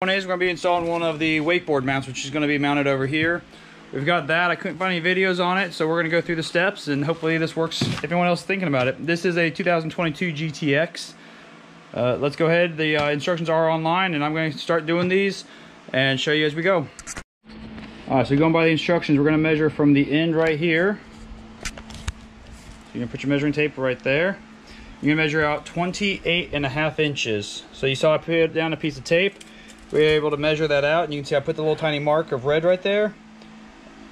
One is we're going to be installing one of the wakeboard mounts, which is going to be mounted over here. We've got that. I couldn't find any videos on it, so we're going to go through the steps, and hopefully this works if anyone else is thinking about it. This is a 2022 GTX. Let's go ahead. The instructions are online, and I'm going to start doing these and show you as we go. Alright, so going by the instructions, we're going to measure from the end right here. So you're going to put your measuring tape right there. You're going to measure out 28.5 inches. So you saw I put down a piece of tape. We were able to measure that out, and you can see I put the little tiny mark of red right there.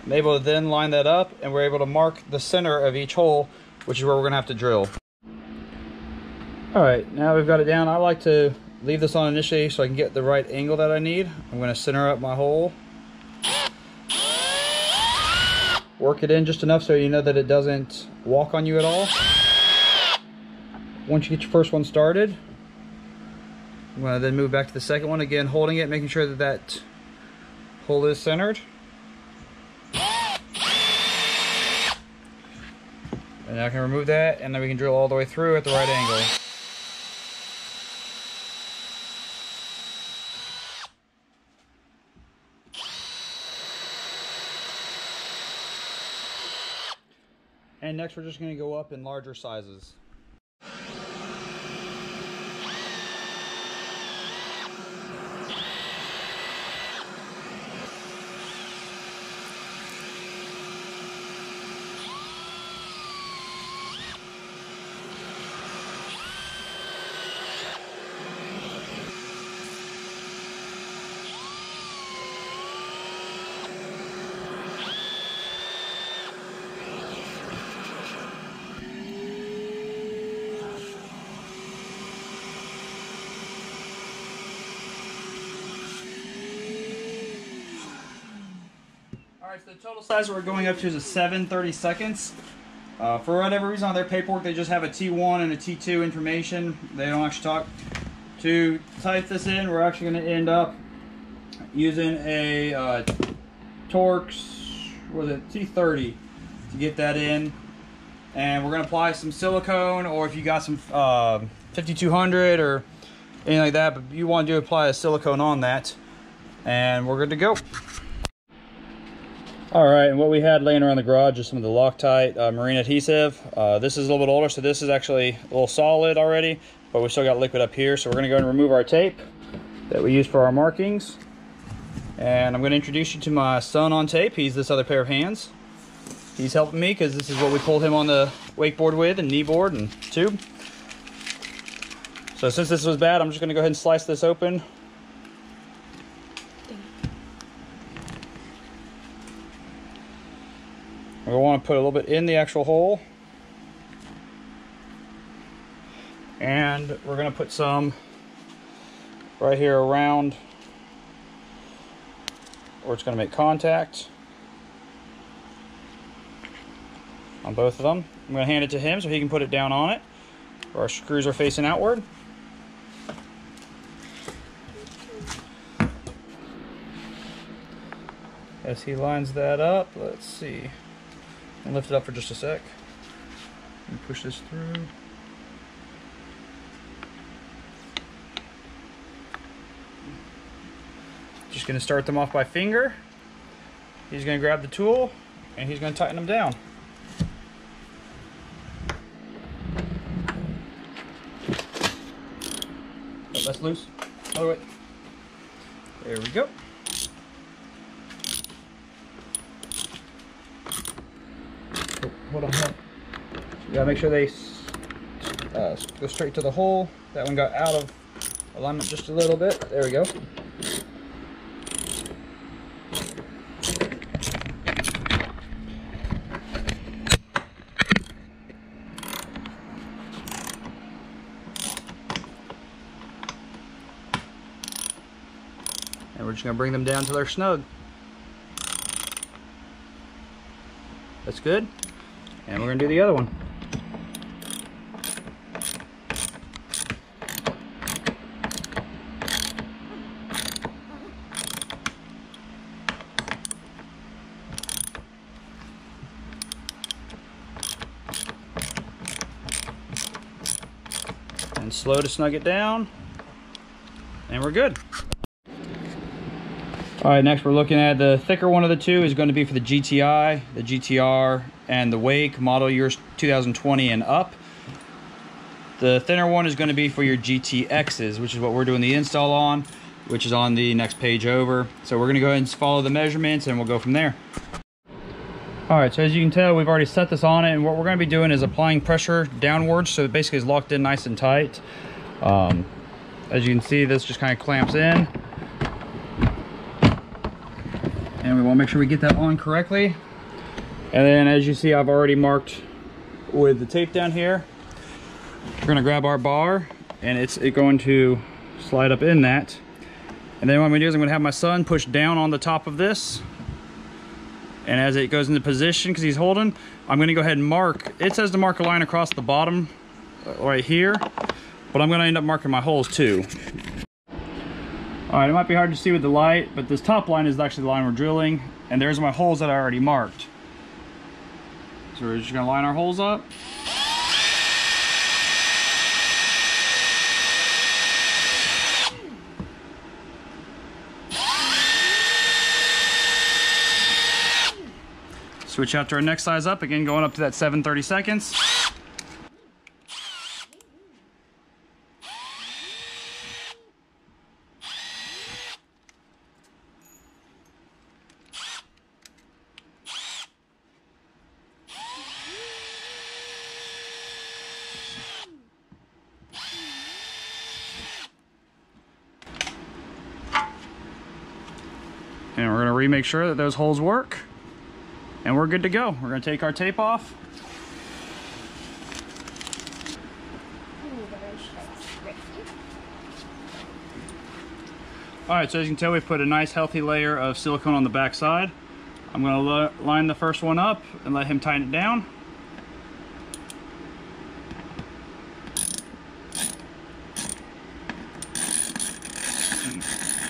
I'm able to then line that up, and we're able to mark the center of each hole, which is where we're going to have to drill. Alright, now we've got it down. I like to leave this on initially so I can get the right angle that I need. I'm going to center up my hole. Work it in just enough so you know that it doesn't walk on you at all. Once you get your first one started, I'm going to then move back to the second one, again holding it, making sure that that hole is centered. And now I can remove that, and then we can drill all the way through at the right angle. And next we're just going to go up in larger sizes. Alright, so the total size that we're going up to is a 7/32. For whatever reason on their paperwork, they just have a T1 and a T2 information. They don't actually talk. To type this in, we're actually going to end up using a Torx, what was it, T30 to get that in. And we're going to apply some silicone, or if you got some 5200 or anything like that, but you want to apply a silicone on that. And we're good to go. Alright, and what we had laying around the garage is some of the Loctite marine adhesive. This is a little bit older, so this is actually a little solid already, but we still got liquid up here, so we're going to go and remove our tape that we use for our markings. And I'm going to introduce you to my son on tape. He's this other pair of hands. He's helping me because this is what we pulled him on the wakeboard with, and knee board and tube. So since this was bad, I'm just going to go ahead and slice this open. We want to put a little bit in the actual hole, and we're going to put some right here around where it's going to make contact on both of them. I'm going to hand it to him so he can put it down on it where our screws are facing outward. As he lines that up, let's see. And lift it up for just a sec and push this through. Just going to start them off by finger. He's going to grab the tool and he's going to tighten them down. Oh, that's loose. Other way. There we go. Hold on. You gotta make sure they go straight to the hole. That one got out of alignment just a little bit. There we go. And we're just gonna bring them down till they're snug. That's good. And we're going to do the other one. And slow to snug it down. And we're good. All right, next we're looking at the thicker one of the two is going to be for the GTI, the GTR, and the Wake model years 2020 and up. The thinner one is going to be for your GTXs, which is what we're doing the install on, which is on the next page over. So we're going to go ahead and follow the measurements and we'll go from there. All right, so as you can tell, we've already set this on it, and what we're going to be doing is applying pressure downwards, so it basically is locked in nice and tight. As you can see, this just kind of clamps in. And we want to make sure we get that on correctly. And then as you see, I've already marked with the tape down here. We're going to grab our bar, and it's going to slide up in that. And then what I'm going to do is I'm going to have my son push down on the top of this. And as it goes into position, because he's holding, I'm going to go ahead and mark. It says to mark a line across the bottom right here, but I'm going to end up marking my holes too. All right, it might be hard to see with the light, but this top line is actually the line we're drilling, and there's my holes that I already marked. So we're just going to line our holes up. Switch out to our next size up, again going up to that 7/30 seconds. And we're going to remake sure that those holes work. And we're good to go. We're going to take our tape off. All right, so as you can tell, we put a nice healthy layer of silicone on the back side. I'm going to line the first one up and let him tighten it down.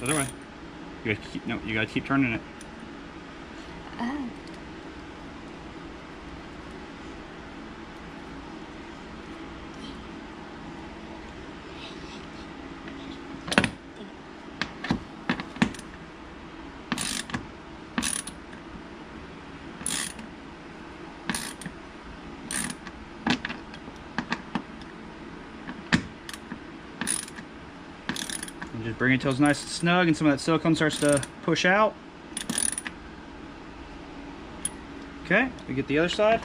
Other way. You gotta keep turning it. Oh. Just bring it till it's nice and snug and some of that silicone starts to push out. Okay, we get the other side.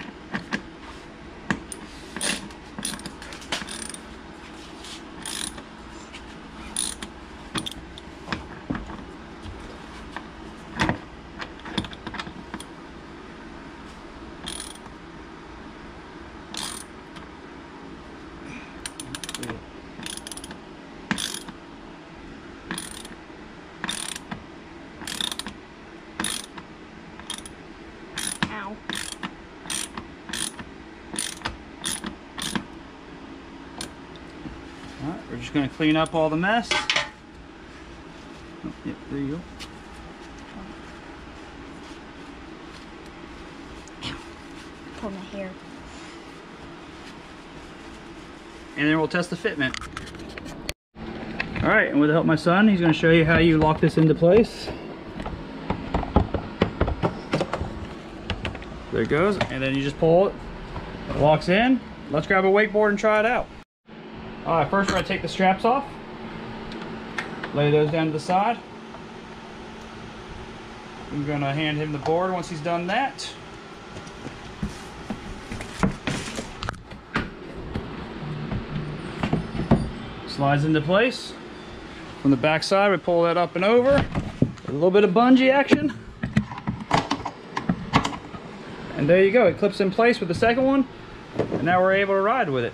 Alright, we're just going to clean up all the mess. Oh, yep, there you go. Pull my hair. And then we'll test the fitment. Alright, and with the help of my son, he's going to show you how you lock this into place. There it goes, and then you just pull it. It locks in. Let's grab a wakeboard and try it out. Alright, first we're going to take the straps off. Lay those down to the side. I'm going to hand him the board once he's done that. Slides into place. From the back side, we pull that up and over. A little bit of bungee action. And there you go, it clips in place with the second one. And now we're able to ride with it.